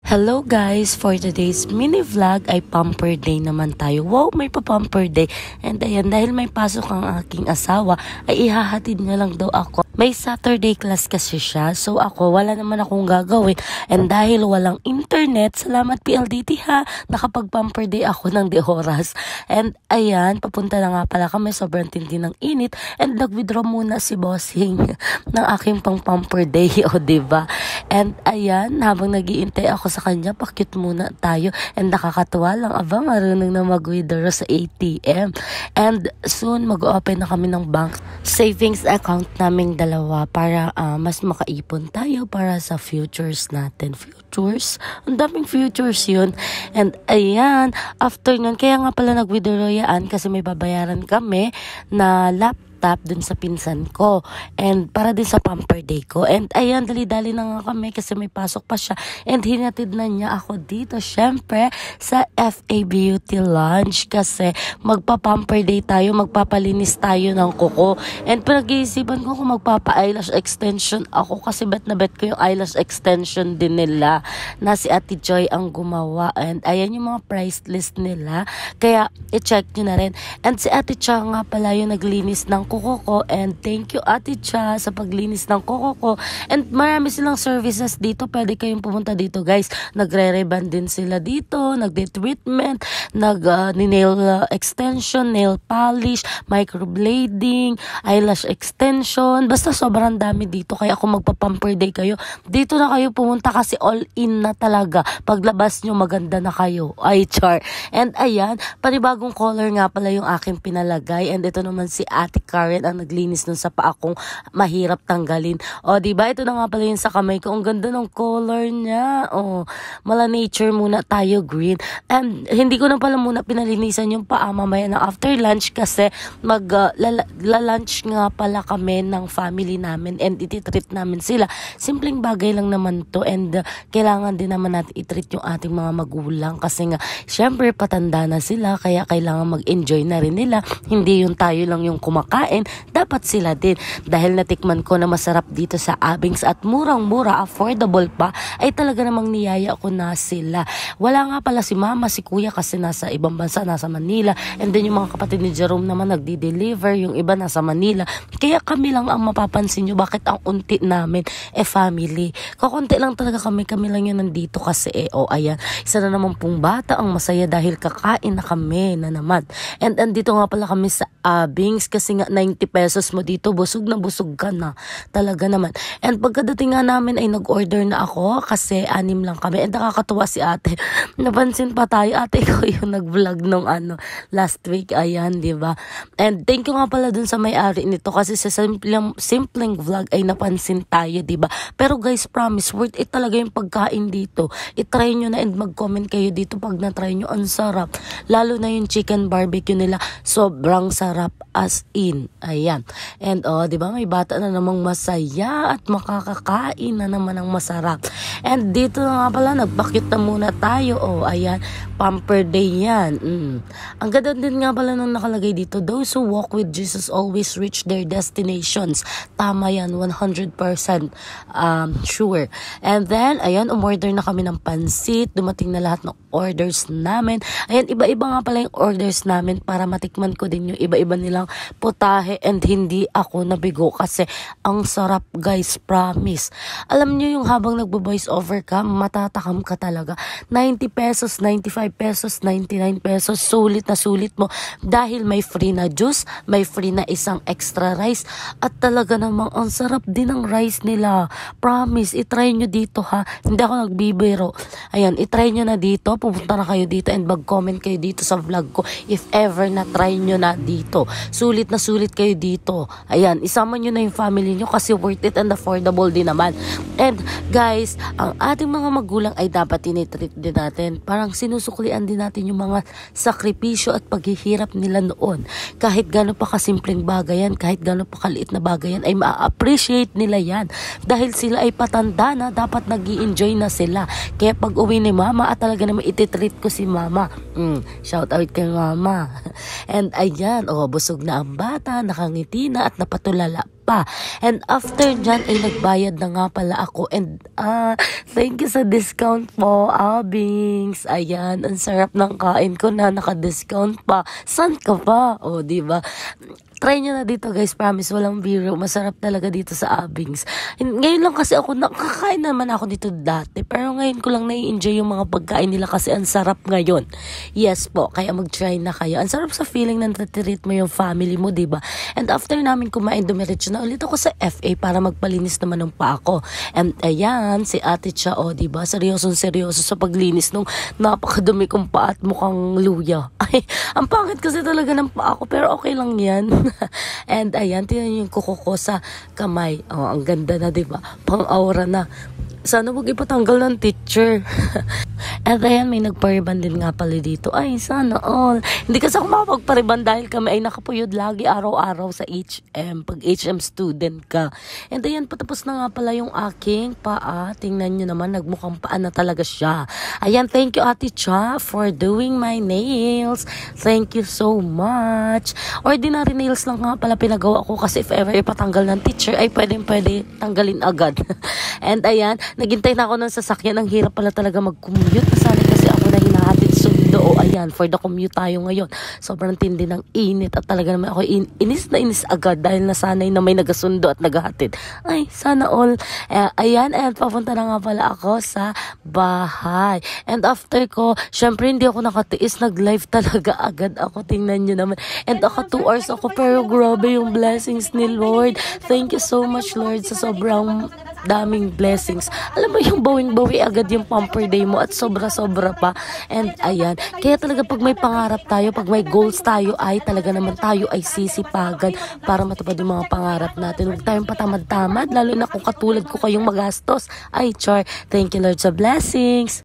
Hello guys! For today's mini vlog ay pamper day naman tayo. Wow, may pa-pamper day. And ayan, dahil may pasok ang aking asawa, ay ihahatid niya lang daw ako. May Saturday class kasi siya. So ako, wala naman akong gagawin. And dahil walang internet, salamat PLDT ha, nakapag-pamper day ako ng di oras. And ayan, papunta na nga pala kami, sobrang tindi ng init. And nag-withdraw muna si bossing ng aking pang-pamper day, o diba? And ayan, habang nag-iintay ako sa kanya, pakit muna tayo. And nakakatuwa lang, abang marunong na mag-withdraw sa ATM. And soon, mag-open na kami ng bank savings account naming dalawa para mas makaipon tayo para sa futures natin. Futures? Ang daming futures yun. And ayan, after nun, kaya nga pala nag-withdraw yan kasi may babayaran kami na laptop dun sa pinsan ko and para din sa pamper day ko. And ayan, dali-dali na nga kami kasi may pasok pa siya and hinatid na niya ako dito syempre sa FA Beauty Lounge kasi magpa-pamper day tayo, magpapalinis tayo ng kuko. And pinag-iisipan ko kung magpapa-eyelash extension ako kasi bet na bet ko yung eyelash extension din nila na si Ate Joy ang gumawa. And ayan yung mga price list nila, kaya i-check nyo na rin. And si Ate Cha nga pala yung naglinis ng kuko ko, and thank you Ate Cha sa paglinis ng kuko ko. And marami silang services dito, pwede kayong pumunta dito guys. Nagre-reband din sila dito, nagde-treatment, nail extension, nail polish, microblading, eyelash extension, basta sobrang dami dito. Kaya kung magpa-pamper day kayo, dito na kayo pumunta kasi all in na talaga. Paglabas nyo maganda na kayo, ay char. And ayan, panibagong color nga pala yung aking pinalagay. And ito naman si Ate Karen ang naglinis nun sa paa kong mahirap tanggalin. O diba, ito na nga pala yun sa kamay ko. Ang ganda ng color niya. O, mala nature muna tayo, green. And hindi ko na pala muna pinalinisan yung paa mamaya na after lunch kasi lunch nga pala kami ng family namin and ititreat namin sila. Simpleng bagay lang naman to and kailangan din naman natin itreat yung ating mga magulang kasi nga syempre patanda na sila kaya kailangan mag-enjoy na rin nila. Hindi yung tayo lang yung kumakain, dapat sila din. Dahil natikman ko na masarap dito sa Abings at murang-mura, affordable pa, ay talaga namang niyaya ko na sila. Wala nga pala si mama, si kuya kasi nasa ibang bansa, nasa Manila. And then yung mga kapatid ni Jerome naman nagdi-deliver, yung iba nasa Manila. Kaya kami lang ang mapapansin nyo bakit ang unti namin family. Kakunti lang talaga kami lang yun nandito kasi ayan, isa na naman pong bata ang masaya dahil kakain na kami na naman. And andito nga pala kami sa Abings kasi nga 90 pesos mo dito, busog na busog ka na. Talaga naman. And pagkadating nga namin ay nag-order na ako kasi 6 lang kami. And nakakatuwa si ate. Napansin pa tayo, ate ko yung nag-vlog nung last week. Ayan, diba? And thank you nga pala dun sa may-ari nito kasi sa simpleng vlog ay napansin tayo, diba? Pero guys, promise, worth it talaga yung pagkain dito. I-try nyo na and mag-comment kayo dito pag na-try nyo. Ang sarap. Lalo na yung chicken barbecue nila. Sobrang sarap as in. Ayan. And diba, may bata na namang masaya at makakakain na naman ang masarap. And dito na nga pala, nagpakit na muna tayo. Ayan, pamper day yan. Ang ganda din nga pala nung nakalagay dito, those who walk with Jesus always reach their destinations. Tama yan, 100% sure. And then, ayan, umorder na kami ng pansit. Dumating na lahat ng orders namin. Ayan, iba-iba nga pala yung orders namin para matikman ko din yung iba-iba nilang putahe and hindi ako nabigo kasi ang sarap guys, promise. Alam nyo yung habang nagbo-voice over ka, matatakam ka talaga. 90 pesos, 95 pesos, 99 pesos, sulit na sulit mo dahil may free na juice, may free na isang extra rice at talaga namang ang sarap din ng rice nila. Promise, itry nyo dito ha. Hindi ako nagbibiro. Ayan, itry nyo na dito, pupunta na kayo dito and mag-comment kayo dito sa vlog ko if ever na try nyo na dito. Sulit na sulit kayo dito. Ayan, isama nyo na yung family nyo kasi worth it and affordable din naman. And guys, ang ating mga magulang ay dapat tinitreat din natin. Parang sinusuklian din natin yung mga sakripisyo at paghihirap nila noon. Kahit gano'n pa kasimpleng bagay yan, kahit gano'n pa kaliit na bagay yan, ay ma-appreciate nila yan. Dahil sila ay patanda na, dapat nag-i-enjoy na sila. Kaya pag uwi ni mama, at talaga naman ititreat ko si mama. Shout out kay mama. And ayan, busog na ang bata, nakangiti na at napatulala pa. And after dyan ay nagbayad na nga pala ako. And thank you sa discount po, Abings. Ayan, ang sarap ng kain ko na naka-discount pa. San ka pa? O, diba? Try nyo na dito guys, promise, walang biro. Masarap talaga dito sa Abings. Ngayon lang kasi ako, nakakain naman ako dito dati. Pero ngayon ko lang nai-enjoy yung mga pagkain nila kasi ang sarap ngayon. Yes po, kaya mag-try na kayo. Ang sarap sa feeling na natitirit mo yung family mo, diba? And after namin kumain, dumiretso na ulit ako sa FA para magpalinis naman ng paa ko. And ayan, si ate Cha, diba? Seryoso sa paglinis nung napakadumi kong paa at mukhang luya. Ay, ang pangit kasi talaga ng paa ko, pero okay lang yan. And ayan, tingnan niyo yung kuko ko sa kamay. Ang ganda na, diba? Pang-aura na. Sana wag ipatanggal ng teacher. At ayan, may nagpariban din nga pala dito. Ay, sana all. Hindi kasi ako makapagpariban dahil kami ay nakapuyod lagi araw-araw sa HM. Pag HM student ka. And ayan, patapos na nga pala yung aking paa. Tingnan nyo naman, nagmukhang paa na talaga siya. Ayan, thank you Ate Cha for doing my nails. Thank you so much. Ordinary nails lang nga pala pinagawa ko kasi if ever ipatanggal ng teacher ay pwede tanggalin agad. And ayan, naghintay na ako ng sasakyan. Ang hirap pala talaga mag-commute. Nasanay kasi ako na hinahatid sundo. Ayan, for the commute tayo ngayon. Sobrang tindi ng init at talaga naman ako inis na inis agad dahil nasanay na may nagasundo at naghahatid. Ay, sana all. Ayan, and papunta na nga pala ako sa bahay. And after ko, syempre hindi ako nakatiis. Nag-live talaga agad ako. Tingnan nyo naman. And ako 2 hours ako pero grabe yung blessings ni Lord. Thank you so much Lord sa sobrang daming blessings. Alam mo yung bawing-bawi agad yung pamper day mo at sobra-sobra pa. And ayan, kaya talaga pag may pangarap tayo, pag may goals tayo, ay talaga naman tayo ay sisipagan para matupad yung mga pangarap natin. Huwag tayong patamad-tamad, lalo na kung katulad ko kayong magastos. Ay, char, thank you Lord sa blessings.